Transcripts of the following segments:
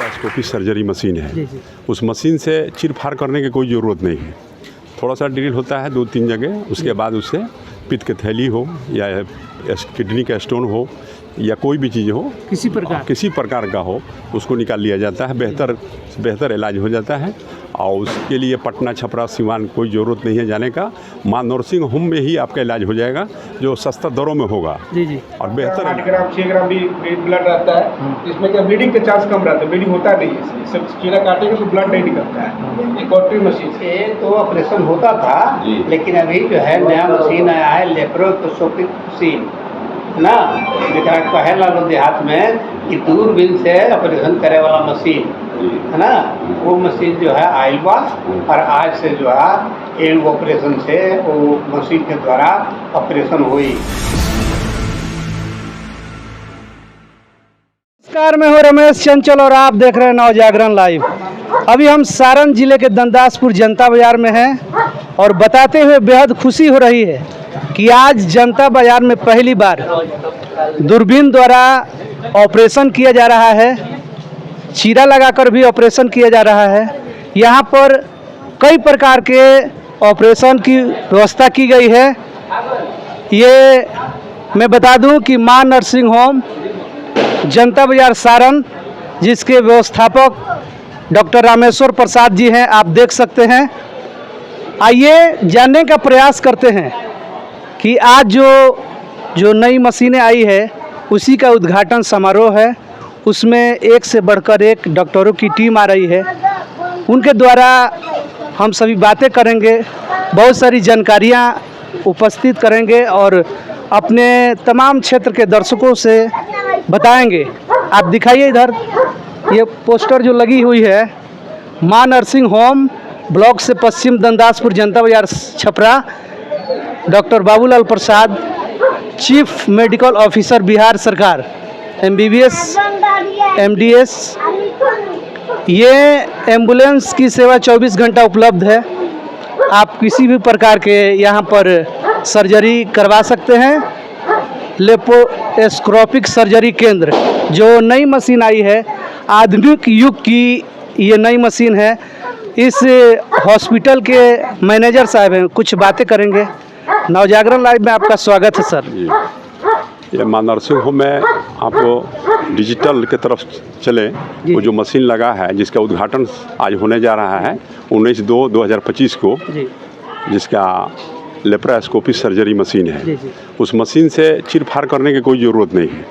Laparoscopy surgery machine है। उस machine से चीर-फाड़ करने की कोई ज़रूरत नहीं है। थोड़ा सा ड्रिल होता है 2-3 जगह, उसके बाद उससे पित्त की थैली हो या किडनी का स्टोन हो या कोई भी चीज़ हो, किसी प्रकार का हो, उसको निकाल लिया जाता है। बेहतर इलाज हो जाता है और उसके लिए पटना, छपरा, सिवान कोई ज़रूरत नहीं है जाने का। माँ नर्सिंग होम में ही आपका इलाज हो जाएगा, जो सस्ता दरों में होगा। जी और बेहतर 8 ग्राम 6 ग्राम भी ब्लड रहता है। इसमें क्या ब्लीडिंग का चांस कम रहता है, ब्लीडिंग होता नहीं है। सब चीरा काटेंगे तो ब्लड नहीं निकलता है। एक कॉटरी मशीन से तो ऑपरेशन होता था, लेकिन अभी जो है नया मशीन आया है लेप्रोस्कोपी मशीन ना, जरा कहेला लोग देहात में कि दूरबीन से ऑपरेशन करे वाला मशीन है ना, वो मशीन जो है आइल बा और आज से जो है एंड ऑपरेशन से वो मशीन के द्वारा ऑपरेशन हुई। नमस्कार, मैं हूं रमेश चंचल और आप देख रहे हैं नवजागरण लाइव। अभी हम सारण जिले के दंदासपुर जनता बाजार में हैं और बताते हुए बेहद खुशी हो रही है कि आज जनता बाजार में पहली बार दूरबीन द्वारा ऑपरेशन किया जा रहा है। चीरा लगाकर भी ऑपरेशन किया जा रहा है। यहाँ पर कई प्रकार के ऑपरेशन की व्यवस्था की गई है। ये मैं बता दूं कि माँ नर्सिंग होम जनता बाजार सारण, जिसके व्यवस्थापक डॉक्टर रामेश्वर प्रसाद जी हैं, आप देख सकते हैं। आइए जानने का प्रयास करते हैं कि आज जो नई मशीनें आई है उसी का उद्घाटन समारोह है। उसमें एक से बढ़कर एक डॉक्टरों की टीम आ रही है। उनके द्वारा हम सभी बातें करेंगे, बहुत सारी जानकारियाँ उपस्थित करेंगे और अपने तमाम क्षेत्र के दर्शकों से बताएंगे। आप दिखाइए इधर, ये पोस्टर जो लगी हुई है, माँ नर्सिंग होम ब्लॉक से पश्चिम दंदासपुर जनता बाजार छपरा, डॉक्टर बाबूलाल प्रसाद, चीफ मेडिकल ऑफिसर बिहार सरकार, MBBS MDS। ये एम्बुलेंस की सेवा 24 घंटा उपलब्ध है। आप किसी भी प्रकार के यहाँ पर सर्जरी करवा सकते हैं। लेप्रोस्कोपिक सर्जरी केंद्र, जो नई मशीन आई है, आधुनिक युग की ये नई मशीन है। इस हॉस्पिटल के मैनेजर साहब हैं, कुछ बातें करेंगे। नवजागरण लाइव में आपका स्वागत है सर। ये माँ नर्सिंग होम में आपको डिजिटल की तरफ चले, वो जो मशीन लगा है जिसका उद्घाटन आज होने जा रहा है 19/2/2025 को, जिसका लेप्रोस्कोपी सर्जरी मशीन है। उस मशीन से चीर-फाड़ करने की कोई ज़रूरत नहीं है।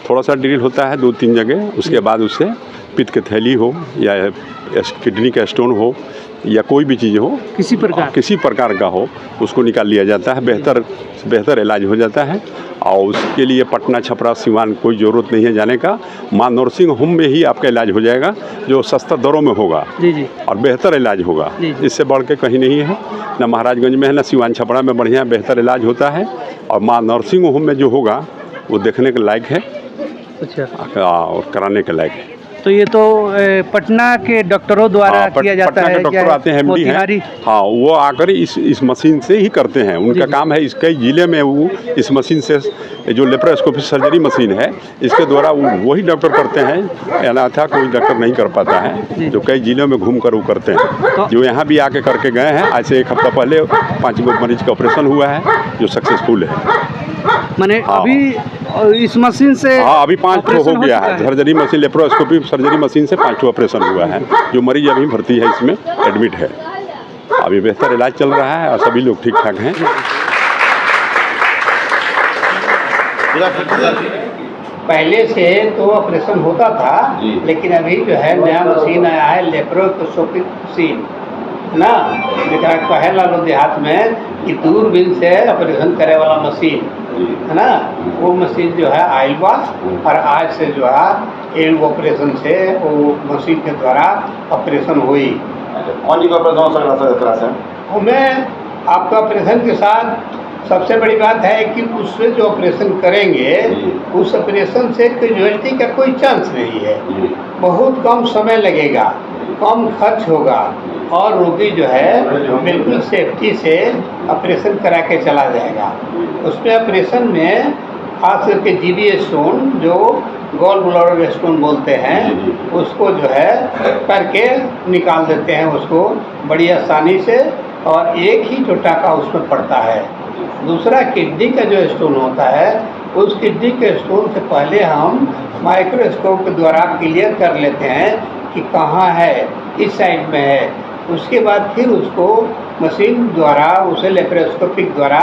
थोड़ा सा ड्रिल होता है 2-3 जगह, उसके बाद उससे पित्त की थैली हो या किडनी का स्टोन हो या कोई भी चीज़ हो, किसी प्रकार का हो, उसको निकाल लिया जाता है। बेहतर इलाज हो जाता है और उसके लिए पटना, छपरा, सिवान कोई ज़रूरत नहीं है जाने का। माँ नर्सिंग होम में ही आपका इलाज हो जाएगा, जो सस्ता दरों में होगा और बेहतर इलाज होगा। इससे बढ़ के कहीं नहीं है, ना महाराजगंज में है, ना सिवान छपरा में बढ़िया बेहतर इलाज होता है। और माँ नर्सिंग होम में जो होगा वो देखने के लायक है। अच्छा, और कराने के लायक है। तो ये तो पटना के डॉक्टरों द्वारा किया जाता है। पटना के डॉक्टर आते हैं, MD हैं, हाँ, वो आकर इस मशीन से ही करते हैं। उनका काम है, इस कई जिले में वो इस मशीन से, जो लेप्रोस्कोपी सर्जरी मशीन है, इसके द्वारा वही डॉक्टर करते हैं। अन्यथा कोई डॉक्टर नहीं कर पाता है, जो कई जिलों में घूम कर वो करते हैं। जो यहाँ भी आके करके गए हैं। आज से 1 हफ्ता पहले 5 मरीज का ऑपरेशन हुआ है, जो सक्सेसफुल है। मैंने अभी इस मशीन से अभी 5 हो गया है। Surgery machine, laparoscopy surgery machine से 5 ऑपरेशन हुआ है। जो मरीज अभी भर्ती है, इसमें एडमिट है। अभी बेहतर इलाज चल रहा है और सभी लोग ठीक ठाक हैं। पहले से तो ऑपरेशन होता था, लेकिन अभी जो है नया मशीन आया है लेप्रोस्कोपी मशीन ना, जरा कहेला लोग देहात में कि दूरबीन से ऑपरेशन करे वाला मशीन है ना, वो मशीन जो है आइल बा और आज से जो है एंड ऑपरेशन से वो मशीन के द्वारा ऑपरेशन हुई। हमें आपका ऑपरेशन के साथ सबसे बड़ी बात है कि उससे जो ऑपरेशन करेंगे, उस ऑपरेशन से कैजुअलिटी का कोई चांस नहीं है। बहुत कम समय लगेगा, कम खर्च होगा और रोगी जो है बिल्कुल सेफ्टी से ऑपरेशन करा के चला जाएगा। उसमें ऑपरेशन में खास करके जीबी स्टोन जो गॉल ब्लैडर स्टोन बोलते हैं उसको जो है करके निकाल देते हैं उसको बड़ी आसानी से, और एक ही जो टाका उसमें पड़ता है। दूसरा किडनी का जो स्टोन होता है उस किडनी के स्टोन से पहले हम माइक्रोस्कोप के द्वारा क्लियर कर लेते हैं कि कहाँ है, किस साइड में है। उसके बाद फिर उसको मशीन द्वारा उसे लेप्रोस्कोपिक द्वारा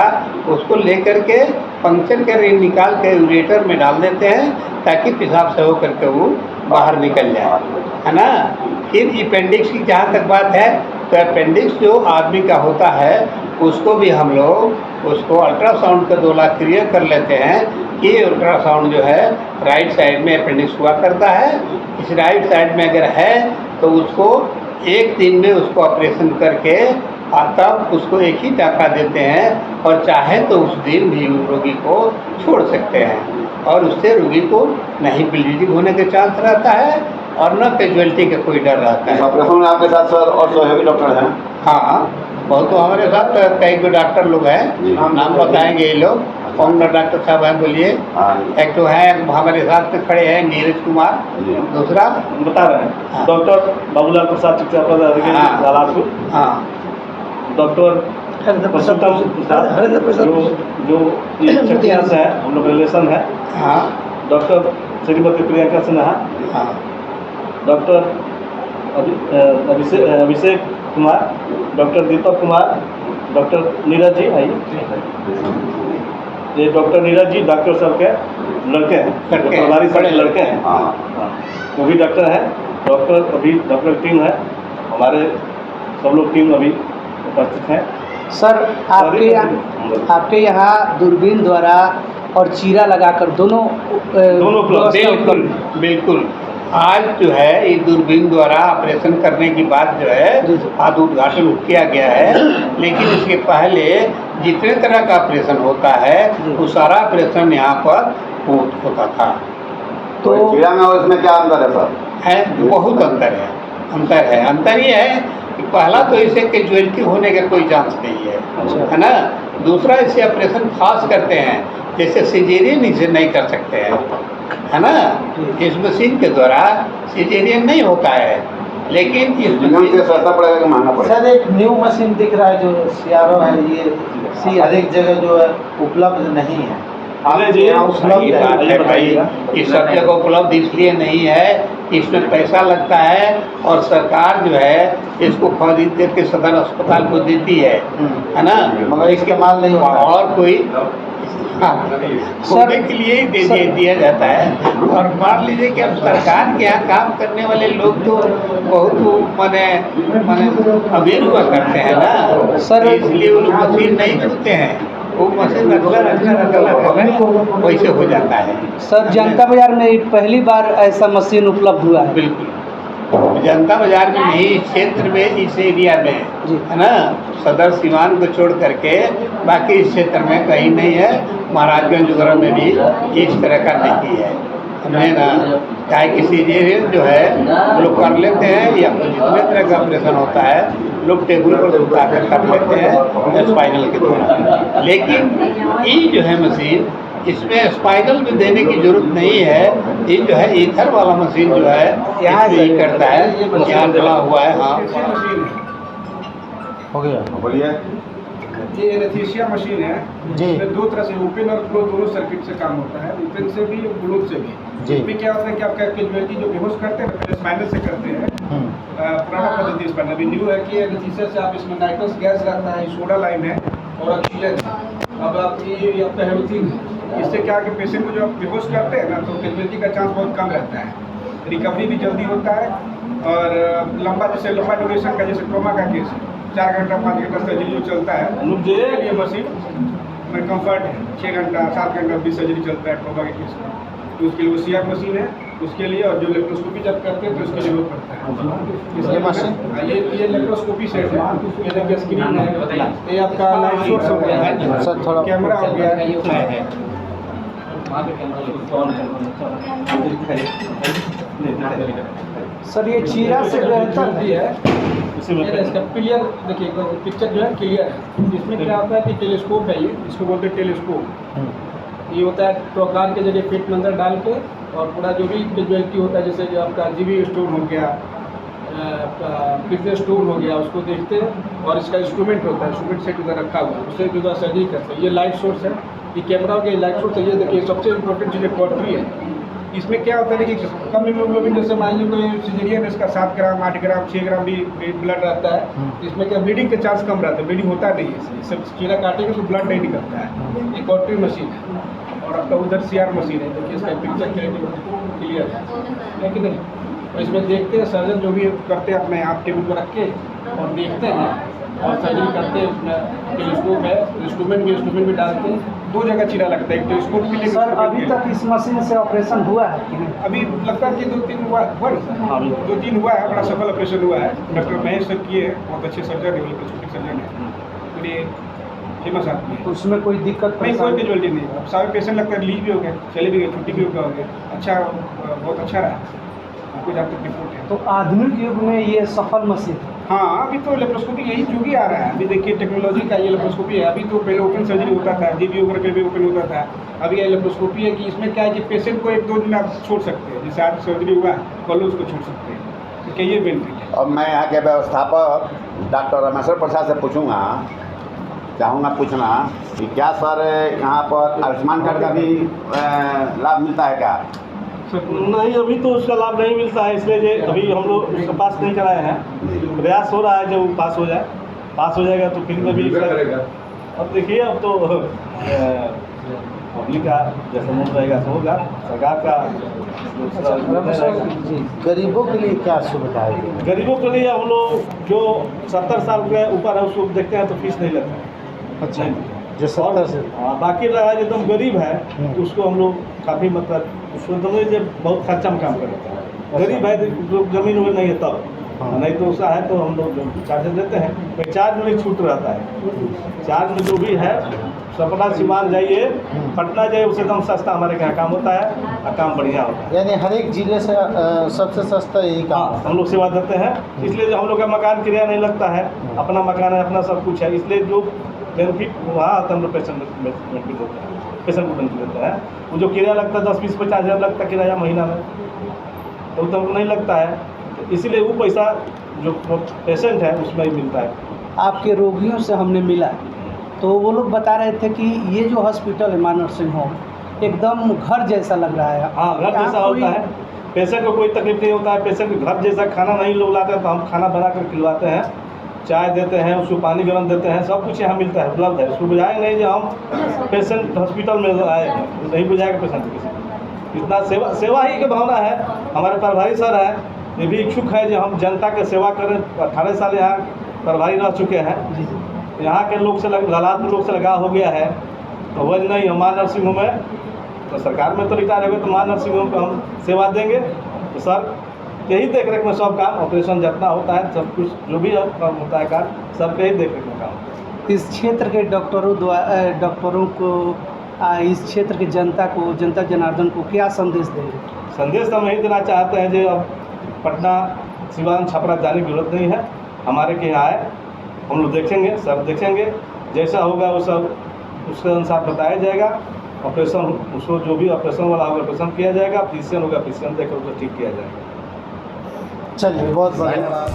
उसको लेकर के पंक्चर कर निकाल के यूरेटर में डाल देते हैं ताकि पेशाब से होकर के वो बाहर निकल जाए, है ना। फिर अपेंडिक्स की जहाँ तक बात है तो अपेंडिक्स जो आदमी का होता है उसको भी हम लोग उसको अल्ट्रासाउंड का 2 लाख क्लियर कर लेते हैं कि अल्ट्रासाउंड जो है राइट साइड में अपेंडिक्स हुआ करता है। इस राइट साइड में अगर है तो उसको 1 दिन में उसको ऑपरेशन करके तब उसको एक ही टाका देते हैं, और चाहे तो उस दिन भी रोगी को छोड़ सकते हैं, और उससे रोगी को नहीं ब्लीडिंग होने के चांस रहता है और न कैजुअलिटी का कोई डर रहता है। ऑपरेशन में आपके साथ सर और सहयोगी डॉक्टर हैं? हाँ, बहुत तो हमारे साथ कई को डॉक्टर लोग हैं, नाम बताएंगे ये लोग। कौन डॉक्टर साहब हैं बोलिए? एक तो है हमारे साथ में खड़े हैं नीरज कुमार, दूसरा बता रहे हैं डॉक्टर बाबूलाल प्रसाद चिकित्सा जलालपुर, हाँ डॉक्टर पुरुषोत्तम प्रसाद जो चकिया से है, हम लोग रिलेशन है। हाँ डॉक्टर श्रीमती प्रियंका सिन्हा, हाँ doctor Abhishek Kumar, doctor Deepak Kumar, doctor Neeraj ji आइए। ये डॉक्टर नीरज जी डॉक्टर साहब के लड़के हैं, प्रभारी साहब के लड़के हैं। हाँ, वो भी डॉक्टर हैं। डॉक्टर अभी डॉक्टर टीम है हमारे, सब लोग टीम अभी उपस्थित हैं। सर आपके यहाँ दूरबीन द्वारा और चीरा लगाकर दोनों बिल्कुल बिल्कुल। आज जो है ये दूरबीन द्वारा ऑपरेशन करने की बात जो है आज उद्घाटन किया गया है, लेकिन इसके पहले जितने तरह का ऑपरेशन होता है वो सारा ऑपरेशन यहाँ पर होता था। तो चीरा में और इसमें क्या अंतर है सर? है बहुत अंतर ये है कि पहला तो इसे कैजुअलिटी होने का कोई चांस नहीं है, है ना। दूसरा इसे ऑपरेशन खास करते हैं, जैसे सिजेरियन इसे नहीं कर सकते हैं, है ना। इस मशीन के द्वारा सिजेरियन नहीं होता है, लेकिन इस मशीन से सस्ता पड़ेगा कि महंगा पड़ेगा? सर एक न्यू मशीन दिख रहा है जो सीआरओ है, ये अधिक जगह जो है उपलब्ध नहीं है। सही बात है भाई, इस सब जगह उपलब्ध इसलिए नहीं है, इसमें पैसा लगता है और सरकार जो है इसको खरीद करके सदर अस्पताल को देती है ना, मगर इसके माल नहीं होगा और कोई होने के लिए ही दिया जाता है। और मान लीजिए कि अब सरकार के यहाँ काम करने वाले लोग तो बहुत माने अमीर हुआ करते हैं ना सर, इसलिए वो मशीन नहीं छूते हैं, वो मशीन रखला वैसे हो जाता है। सर जनता बाजार में पहली बार ऐसा मशीन उपलब्ध हुआ है? बिल्कुल, जनता बाजार में नहीं, इस क्षेत्र में, इस एरिया में, है ना। सदर सीमान को छोड़ करके बाकी इस क्षेत्र में कहीं नहीं है। महाराजगंज वगैरह में भी इस तरह का नहीं है, हमें ना। चाहे किसी जो है वो लोग कर लेते हैं, या जितने तरह का ऑपरेशन होता है लोग टेबल पर सुता कर लेते हैं स्पाइनल के द्वारा। लेकिन ये जो है मशीन, इसमें स्पाइनल में देने की जरूरत नहीं है। ये जो है ईथर वाला मशीन जो है यहाँ से करता है, यहाँ डला हुआ है। हाँ हो गया, बोलिए। ये एनेस्थीसिया मशीन है जी। इसमें 2 तरह से ओपन और क्लोज दोनों सर्किट से काम होता है, ओपन से भी और क्लोज से भी। जी। इसमें क्या होता है कि आपका कैजुअलिटी जो बेहोश करते हैं पहले स्पाइनल से करते हैं, पुराना पद्धति स्पाइनल। अभी न्यू है कि एनेस्थीसिया से आप इसमें नाइट्रस गैस रहता है, सोडा लाइम है और ऑक्सीजन है। अब आप ये आपका हेरोसिन है, इससे क्या कि पेशेंट को जो आप बेहोश करते हैं ना तो कैजुअलिटी का चांस बहुत कम रहता है, रिकवरी भी जल्दी होता है। और लंबा ड्यूरेशन का जैसे ट्रोमा का केस है, 4 घंटा 5 घंटा सर्जरी जो चलता है, ये मशीन में कम्फर्ट है। 6 घंटा 7 घंटा भी सर्जरी चलता है ट्रोमा के केस में, तो उसके लिए वो सीआर मशीन है उसके लिए। और जो लेप्रोस्कोपी जब करते हैं तो उसके जरूरत पड़ता है इसलिए मशीन। ये लेप्रोस्कोपी सेट है, ये देखिए स्क्रीन है, ये आपका लाइट सोर्स हो गया है, कैमरा हो गया है। सर ये चीरा से बेहतर भी है इसका क्लियर। देखिए पिक्चर जो है क्लियर है। इसमें क्या होता है कि टेलीस्कोप है, ये इसको बोलते हैं टेलीस्कोप। ये होता है टोकार के जगह पेट में अंदर डाल के, और पूरा जो भी कैजुअलिटी होता है, जैसे जो आपका जीबी स्टोन हो गया, किडनी स्टोन हो गया, उसको देखते हैं। और इसका इंस्ट्रूमेंट होता है, इंस्ट्रूमेंट सेट उधर रखा हुआ है, उससे जो सर्जरी करते हैं। ये लाइट सोर्स है, ये कैमरा हो गया, लाइट सोर्स है। ये देखिए सबसे इम्पोर्टेंट चीज़ कॉटरी है। इसमें क्या होता है कि कम हीमोग्लोबिन, जैसे मान लीजिए कोई सिजेरियन है, इसका 7 ग्राम 8 ग्राम 6 ग्राम भी ब्लड रहता है, इसमें क्या ब्लीडिंग के चांस कम रहता है, ब्लीडिंग होता नहीं है। इसलिए सब चीरा काटेंगे तो ब्लड नहीं निकलता है। ये कॉटरी मशीन है। और आपका उधर CR मशीन है, देखिए इसका पिक्चर क्लियर है कि नहीं। तो इसमें देखते हैं सर्जन जो भी करते हैं अपने आप टेबल पर रख के और देखते हैं और सर्जरी करते हैं। उसमें टेलीस्कोप है, इंस्ट्रूमेंट भी डालते हैं। 2 जगह चीरा लगता है, एक टेलीस्कोप के लिए। सर अभी तक इस मशीन से ऑपरेशन हुआ है कि नहीं? अभी लगता है कि 2-3 हुआ ना सर? 2-3 हुआ है, बड़ा सफल ऑपरेशन हुआ है। डॉक्टर महेश सर किए, बहुत अच्छे सर्जन है, लेप्रोस्कोपिक सर्जन है, पूरे फेमस आदमी है। उसमें कोई दिक्कत नहीं, कोई कैजुअलिटी नहीं। अब सारे पेशेंट लगता है रिलीज भी हो गए, चले भी गए, छुट्टी भी हो गए। अच्छा, बहुत अच्छा रहा, कुछ आप तक रिपोर्ट है। तो आधुनिक युग में ये सफल मशीन है। हाँ, अभी तो लेप्रोस्कोपी यही युग ही आ रहा है। अभी देखिए टेक्नोलॉजी का ये लेप्रोस्कोपी है। अभी तो पहले ओपन सर्जरी होता था, जीबी वगैरह के भी ओपन होता था। अभी ये लेप्रोस्कोपी है कि इसमें क्या है कि पेशेंट को 1-2 दिन आप छोड़ सकते हैं। जैसे आज सर्जरी हुआ है, कल उसको छोड़ सकते हैं। तो क्या ये बेनिफिट है। और मैं यहाँ के व्यवस्थापक डॉक्टर रमेश्वर प्रसाद से पूछूंगा, चाहूँगा पूछना कि क्या सर यहाँ पर आयुष्मान कार्ड का भी लाभ मिलता है क्या? नहीं, अभी तो उसका लाभ नहीं मिलता है, इसलिए जो अभी हम लोग उसका पास नहीं कराए हैं। प्रयास हो रहा है, जब वो पास हो जाएगा तो फिर भी अब देखिए, अब तो पब्लिक का जैसा मूड रहेगा तो होगा। सरकार का गरीबों के लिए क्या सुविधा है? गरीबों के लिए हम लोग जो 70 साल के ऊपर है उसको देखते हैं तो फीस नहीं लगता है। अच्छा, जो 70 से बाकी रहा एकदम गरीब है तो उसको हम लोग काफ़ी मतलब उसको जो बहुत खर्चा में काम कर लेते हैं। गरीब है जो जमीन वगैरह नहीं है तब, नहीं तो उसका है तो हम लोग चार्जेस देते हैं। तो चार्ज में छूट रहता है। चार्ज में जो भी है सपना सिवान जाइए, पटना जाइए, उससे एकदम सस्ता हमारे यहाँ काम होता है और काम बढ़िया होता है। यानी हर एक जिले से सबसे सस्ता यही काम है। हम लोग सेवा देते हैं, इसलिए हम लोग का मकान किराया नहीं लगता है, अपना मकान है, अपना सब कुछ है। इसलिए जो बेनिफिट वहाँ आता है हम लोग पेशेंट बेनिफिट देते हैं, पेशेंट को बेनिफिट देते हैं। वो जो किराया लगता है 10-20-50 हज़ार लगता है किराया महीना में, तो हमको नहीं लगता है। तो इसीलिए वो पैसा जो पेशेंट है उसमें ही मिलता है। आपके रोगियों से हमने मिला तो वो लोग बता रहे थे कि ये जो हॉस्पिटल है मां नर्सिंग होम एकदम घर जैसा लग रहा है। हाँ, घर जैसा होता है। पेशेंट को कोई तकलीफ नहीं होता है। पेशेंट को घर जैसा खाना नहीं लोग लाते हैं तो हम खाना बना कर खिलवाते हैं, चाय देते हैं, उसको पानी गर्म देते हैं, सब कुछ यहाँ मिलता है, उपलब्ध है। उसको बुझाएगा नहीं जो हम पेशेंट हॉस्पिटल में आए हैं, नहीं बुझाएगा पेशेंट किसी। इतना सेवा ही की भावना है। हमारे प्रभारी सर है, ये भी इच्छुक है जो हम जनता की सेवा करें। 18 साल यहाँ प्रभारी रह चुके हैं। यहाँ के लोग से हालात लोग से लगाव हो गया है, तो वह नहीं मां नर्सिंग होम है तो सरकार में तो रिटायर हो गए तो मां नर्सिंग होम पर हम सेवा देंगे। तो सर यही देख रेख में सब काम, ऑपरेशन जितना होता है सब कुछ जो भी काम होता है कार्य सबके ही देख रेख में काम। इस क्षेत्र के डॉक्टरों को इस क्षेत्र की जनता को, जनता जनार्दन को क्या संदेश देंगे? संदेश हम यही देना चाहते हैं जो अब पटना सिवान छपरा जाने की जरूरत नहीं है, हमारे के यहाँ आए, हम लोग देखेंगे, सर देखेंगे, जैसा होगा वो सब उसके अनुसार बताया जाएगा। ऑपरेशन उसको जो भी ऑपरेशन वाला होगा ऑपरेशन किया जाएगा, फिजिशियन होगा फिजिशियन देखकर उसको ठीक किया जाएगा। चलिए, बहुत बढ़िया।